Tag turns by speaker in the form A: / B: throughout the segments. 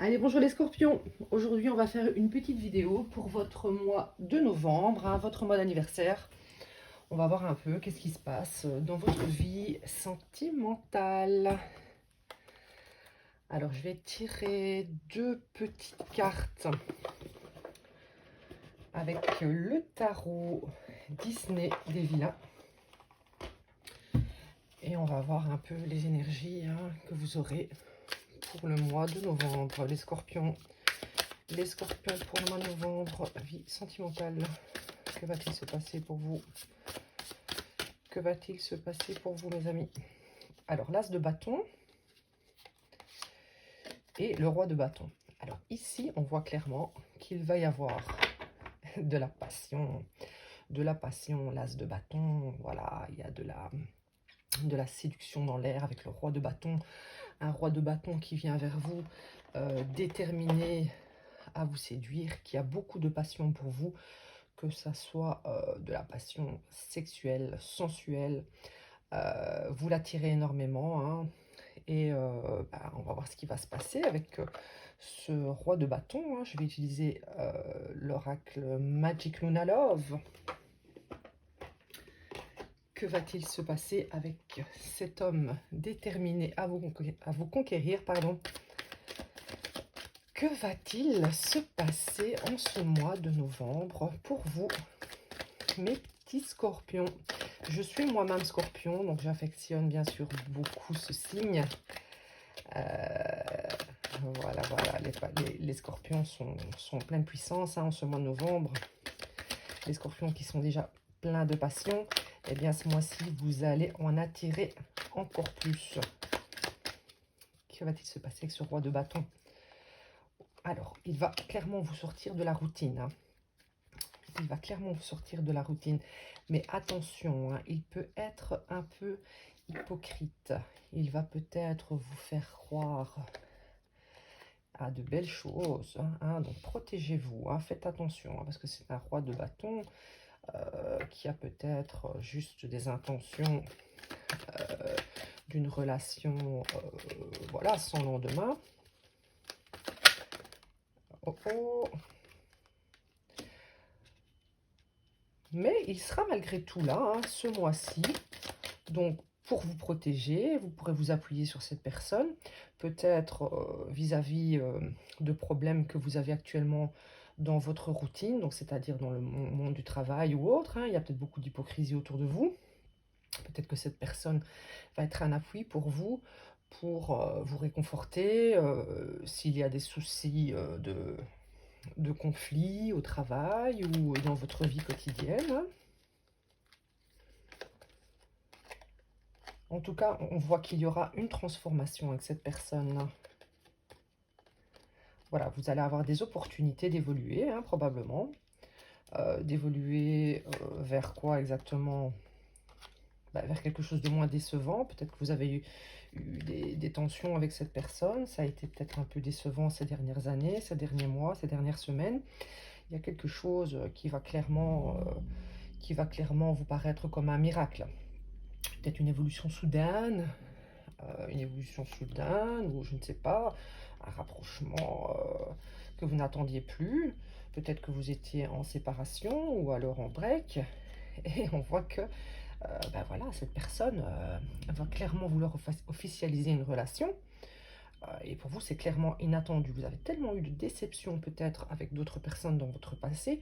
A: Allez, bonjour les scorpions. Aujourd'hui, on va faire une petite vidéo pour votre mois de novembre, hein, votre mois d'anniversaire. On va voir un peu qu'est-ce qui se passe dans votre vie sentimentale. Alors, je vais tirer deux petites cartes avec le tarot Disney des vilains. Et on va voir un peu les énergies que vous aurez pour le mois de novembre, les scorpions. Les scorpions pour le mois de novembre, vie sentimentale. Que va-t-il se passer pour vous? Que va-t-il se passer pour vous, mes amis? Alors, l'as de bâton et le roi de bâton. Alors, ici, on voit clairement qu'il va y avoir de la passion. De la passion, l'as de bâton. Voilà, il y a de la séduction dans l'air avec le roi de bâton. Un roi de bâton qui vient vers vous, déterminé à vous séduire, qui a beaucoup de passion pour vous, que ça soit de la passion sexuelle, sensuelle, vous l'attirez énormément, hein, et on va voir ce qui va se passer avec ce roi de bâton, hein. Je vais utiliser l'oracle Magic Luna Love. Que va-t-il se passer avec cet homme déterminé à vous conquérir, pardon? Que va-t-il se passer en ce mois de novembre pour vous, mes petits scorpions? Je suis moi-même scorpion, donc j'affectionne bien sûr beaucoup ce signe. Voilà, les scorpions sont en pleine puissance en ce mois de novembre. Les scorpions qui sont déjà pleins de passion, eh bien ce mois-ci, vous allez en attirer encore plus. Que va-t-il se passer avec ce roi de bâton? Alors, il va clairement vous sortir de la routine, hein. Il va clairement vous sortir de la routine. Mais attention, hein, il peut être un peu hypocrite. Il va peut-être vous faire croire à de belles choses, hein. Donc protégez-vous, hein, faites attention, hein, parce que c'est un roi de bâton qui a peut-être juste des intentions d'une relation voilà, sans lendemain. Oh oh. Mais il sera malgré tout là, hein, ce mois-ci. Donc, pour vous protéger, vous pourrez vous appuyer sur cette personne, peut-être vis-à-vis de problèmes que vous avez actuellement dans votre routine, donc c'est-à-dire dans le monde du travail ou autre, hein. Il y a peut-être beaucoup d'hypocrisie autour de vous. Peut-être que cette personne va être un appui pour vous vous réconforter s'il y a des soucis de conflits au travail ou dans votre vie quotidienne, hein. En tout cas, on voit qu'il y aura une transformation avec cette personne. Voilà, vous allez avoir des opportunités d'évoluer, hein, probablement. D'évoluer vers quoi exactement? Vers quelque chose de moins décevant. Peut-être que vous avez eu des tensions avec cette personne. Ça a été peut-être un peu décevant ces dernières années, ces derniers mois, ces dernières semaines. Il y a quelque chose qui va clairement vous paraître comme un miracle. Peut-être une évolution soudaine, ou je ne sais pas, un rapprochement que vous n'attendiez plus. Peut-être que vous étiez en séparation ou alors en break. Et on voit que voilà, cette personne va clairement vouloir officialiser une relation. Et pour vous, c'est clairement inattendu. Vous avez tellement eu de déceptions peut-être avec d'autres personnes dans votre passé,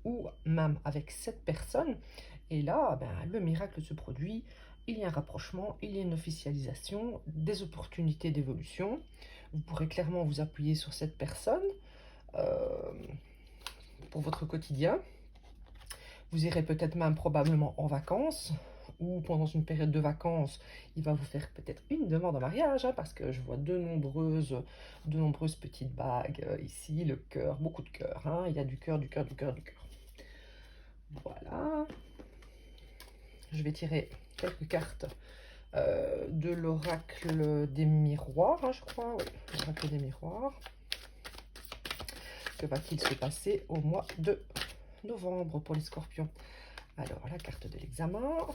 A: ou même avec cette personne. Et là, le miracle se produit. Il y a un rapprochement, il y a une officialisation, des opportunités d'évolution. Vous pourrez clairement vous appuyer sur cette personne pour votre quotidien. Vous irez peut-être même probablement en vacances, ou pendant une période de vacances, il va vous faire peut-être une demande en mariage, hein, parce que je vois de nombreuses petites bagues ici, le cœur, beaucoup de cœur, hein. Il y a du cœur, du cœur, du cœur, du cœur. Voilà. Je vais tirer quelques cartes de l'oracle des miroirs, hein, je crois. Oui, l'oracle des miroirs. Que va-t-il se passer au mois de novembre pour les scorpions? Alors, la carte de l'examen.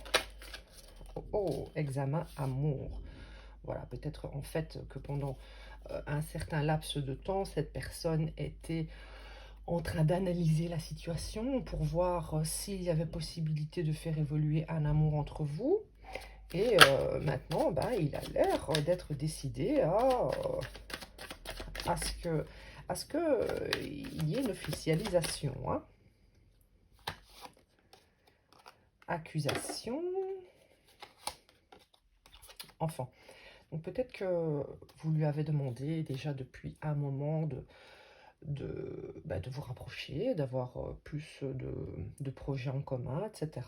A: Oh, examen amour. Voilà, peut-être en fait que pendant un certain laps de temps, cette personne était en train d'analyser la situation pour voir s'il y avait possibilité de faire évoluer un amour entre vous. Et maintenant, bah, il a l'air d'être décidé à ce que il y ait une officialisation, hein. Accusation. Enfant. Donc peut-être que vous lui avez demandé déjà depuis un moment de vous rapprocher, d'avoir plus de projets en commun, etc.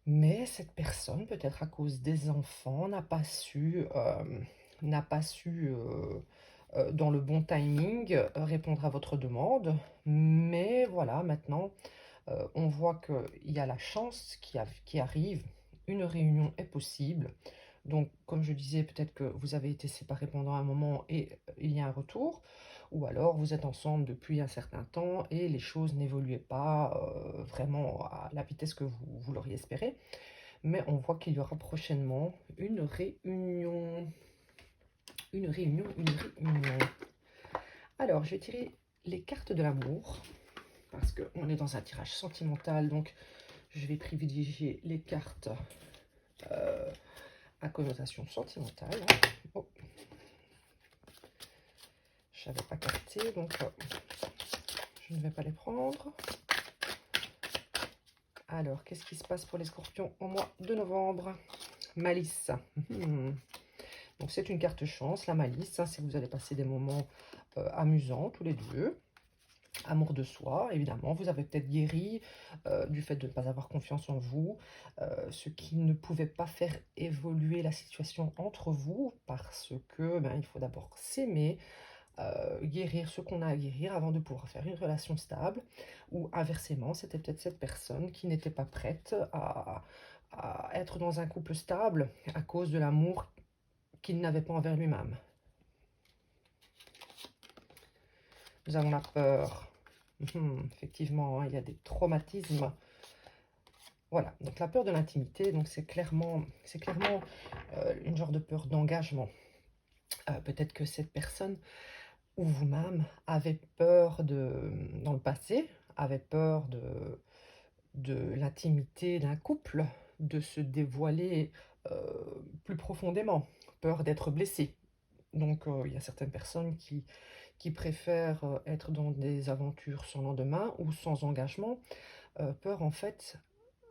A: Mais cette personne, peut-être à cause des enfants, n'a pas su dans le bon timing, répondre à votre demande. Mais voilà, maintenant, on voit qu'il y a la chance qui arrive, une réunion est possible. Donc, comme je disais, peut-être que vous avez été séparés pendant un moment et il y a un retour, ou alors vous êtes ensemble depuis un certain temps et les choses n'évoluaient pas vraiment à la vitesse que vous l'auriez espéré. Mais on voit qu'il y aura prochainement une réunion. Une réunion, une réunion. Alors, je vais tirer les cartes de l'amour, parce qu'on est dans un tirage sentimental, donc je vais privilégier les cartes à connotation sentimentale. Oh. Je n'avais pas capté, donc je ne vais pas les prendre. Alors, qu'est-ce qui se passe pour les scorpions au mois de novembre? Malice. Donc, c'est une carte chance, la malice. C'est que vous allez passer des moments amusants tous les deux. Amour de soi, évidemment. Vous avez peut-être guéri du fait de ne pas avoir confiance en vous, ce qui ne pouvait pas faire évoluer la situation entre vous, parce que il faut d'abord s'aimer, guérir ce qu'on a à guérir avant de pouvoir faire une relation stable, ou inversement, c'était peut-être cette personne qui n'était pas prête à être dans un couple stable à cause de l'amour qu'il n'avait pas envers lui-même. Nous avons la peur. Effectivement, hein, il y a des traumatismes. Voilà, donc la peur de l'intimité, donc c'est clairement une genre de peur d'engagement. Peut-être que cette personne ou vous-même avez peur dans le passé, avait peur de l'intimité d'un couple, de se dévoiler plus profondément, peur d'être blessé. Donc il y a certaines personnes qui préfèrent être dans des aventures sans lendemain ou sans engagement, peur en fait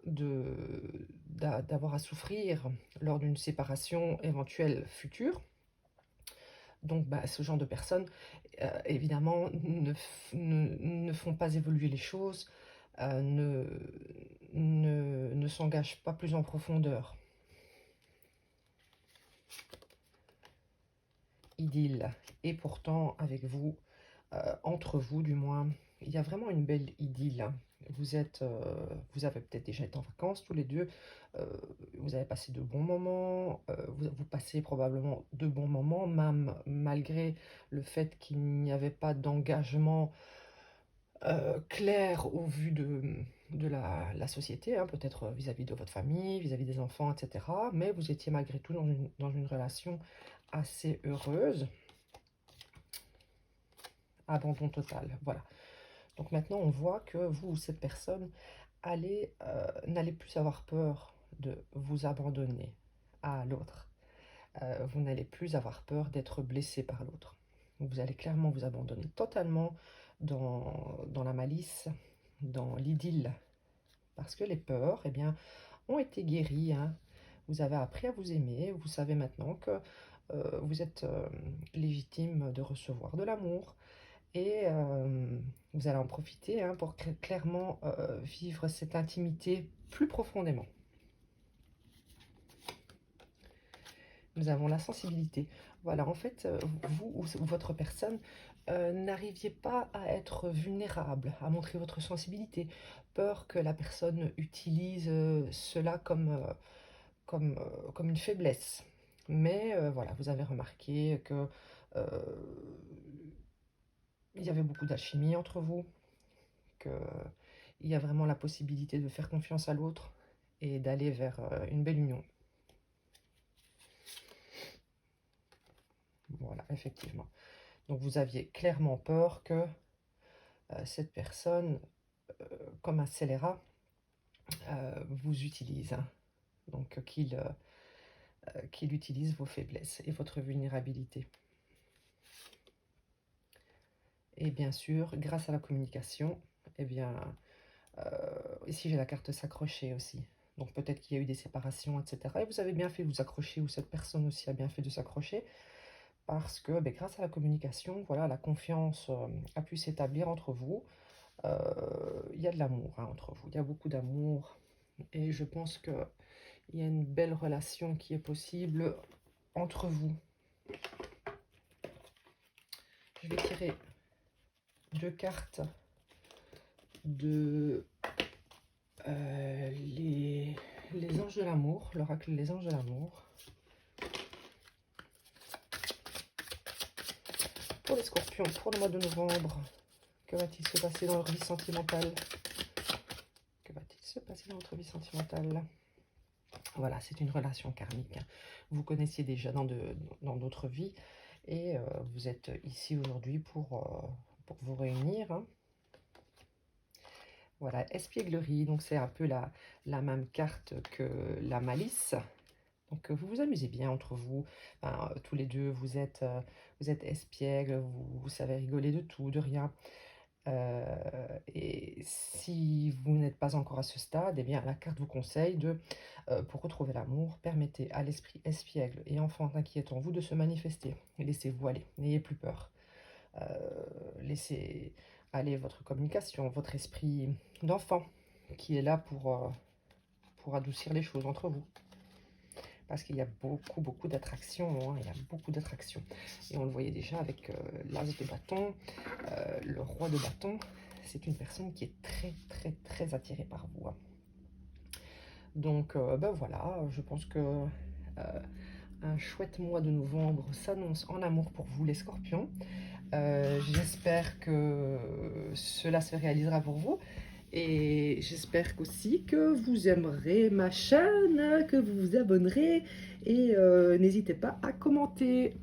A: d'avoir à souffrir lors d'une séparation éventuelle future. Donc ce genre de personnes, évidemment, ne font pas évoluer les choses, ne s'engagent pas plus en profondeur. Idylle. Et pourtant, avec vous, entre vous du moins, il y a vraiment une belle idylle. Vous avez peut-être déjà été en vacances tous les deux, vous avez passé de bons moments, vous passez probablement de bons moments, même malgré le fait qu'il n'y avait pas d'engagement clair au vu de la société, hein, peut-être vis-à-vis de votre famille, vis-à-vis des enfants, etc. Mais vous étiez malgré tout dans une relation assez heureuse. Abandon total, voilà. Donc maintenant, on voit que vous, cette personne, n'allez plus avoir peur de vous abandonner à l'autre. Vous n'allez plus avoir peur d'être blessé par l'autre. Vous allez clairement vous abandonner totalement dans la malice, dans l'idylle. Parce que les peurs, eh bien, ont été guéries, hein. Vous avez appris à vous aimer. Vous savez maintenant que vous êtes légitime de recevoir de l'amour. Et vous allez en profiter hein, pour clairement vivre cette intimité plus profondément. Nous avons la sensibilité. Voilà, en fait, vous ou votre personne n'arriviez pas à être vulnérable, à montrer votre sensibilité. Peur que la personne utilise cela comme une faiblesse. Mais voilà, vous avez remarqué que il y avait beaucoup d'alchimie entre vous, qu'il y a vraiment la possibilité de faire confiance à l'autre et d'aller vers une belle union. Voilà, effectivement. Donc, vous aviez clairement peur que cette personne, comme un scélérat, vous utilise. Hein. Donc, qu'il utilise vos faiblesses et votre vulnérabilité. Et bien sûr, grâce à la communication, eh bien, ici j'ai la carte s'accrocher aussi. Donc peut-être qu'il y a eu des séparations, etc. Et vous avez bien fait de vous accrocher, ou cette personne aussi a bien fait de s'accrocher, parce que grâce à la communication, voilà, la confiance a pu s'établir entre vous. Il y a de l'amour hein, entre vous, il y a beaucoup d'amour. Et je pense qu'il y a une belle relation qui est possible entre vous. Je vais tirer 2 cartes de les anges de l'amour, l'oracle des anges de l'amour. Pour les scorpions, pour le mois de novembre, que va-t-il se passer dans leur vie sentimentale? Que va-t-il se passer dans votre vie sentimentale? Voilà, c'est une relation karmique. Vous connaissiez déjà dans d'autres vies et vous êtes ici aujourd'hui pour vous réunir. Hein. Voilà, espièglerie, donc c'est un peu la même carte que la malice. Donc vous vous amusez bien entre vous, enfin, tous les deux, vous êtes espiègles, vous savez rigoler de tout, de rien. Et si vous n'êtes pas encore à ce stade, eh bien la carte vous conseille pour retrouver l'amour, permettez à l'esprit espiègle et enfantin qui est en vous de se manifester. Laissez-vous aller, n'ayez plus peur. Laissez aller votre communication, votre esprit d'enfant qui est là pour adoucir les choses entre vous. Parce qu'il y a beaucoup d'attraction, hein, il y a beaucoup d'attraction. Et on le voyait déjà avec l'as de bâton, le roi de bâton. C'est une personne qui est très attirée par vous. Hein. Donc, voilà, je pense que un chouette mois de novembre s'annonce en amour pour vous les scorpions. J'espère que cela se réalisera pour vous. Et j'espère aussi que vous aimerez ma chaîne, que vous vous abonnerez. Et n'hésitez pas à commenter.